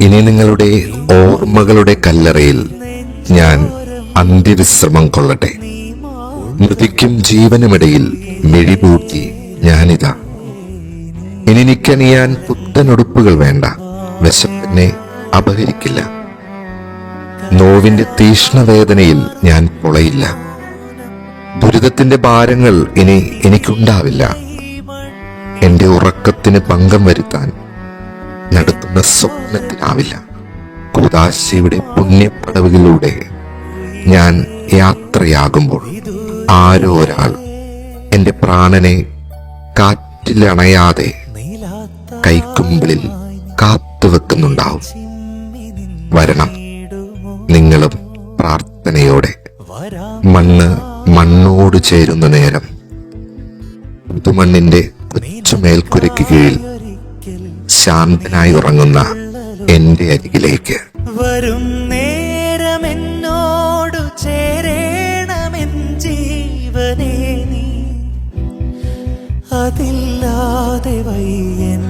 ഇനി നിങ്ങളുടെ ഓർമ്മകളുടെ കല്ലറയിൽ ഞാൻ അന്ത്യവിശ്രമം കൊള്ളട്ടെ. മൃതിക്കും ജീവനുമിടയിൽ മിഴിപൂട്ടി ഞാനിതാ. ഇനി എനിക്കണിയാൻ പുത്തനുടുപ്പുകൾ വേണ്ട. വിശപ്പിനെ അപഹരിക്കില്ല. നോവിന്റെ തീഷ്ണവേദനയിൽ ഞാൻ പൊളയില്ല. ദുരിതത്തിന്റെ ഭാരങ്ങൾ ഇനി എനിക്കുണ്ടാവില്ല. എന്റെ ഉറക്കത്തിന് ഭംഗം വരുത്താൻ നടത്തുന്ന സ്വപ്നത്തിനാവില്ല. കൂദാശയുടെ പുണ്യപ്പടവുകളിലൂടെ ഞാൻ യാത്രയാകുമ്പോൾ ആരോ ഒരാൾ എന്റെ പ്രാണനെ കാറ്റിലണയാതെ കൈക്കുമ്പിളിൽ കാത്തുവെക്കുന്നുണ്ടാവും. വരണം നിങ്ങളും പ്രാർത്ഥനയോടെ. മണ്ണ് മണ്ണോട് ചേരുന്ന നേരം പുതുമണ്ണിന്റെ കൊച്ചുമേൽക്കുരയ്ക്ക് കീഴിൽ ശാന്തനായി ഉറങ്ങുന്ന എന്റെ അരികിലേക്ക് വരും നേരം എന്നോടു ചേരണമെൻ ജീവനേ നീ. അതില്ലാതെ വയ്യൻ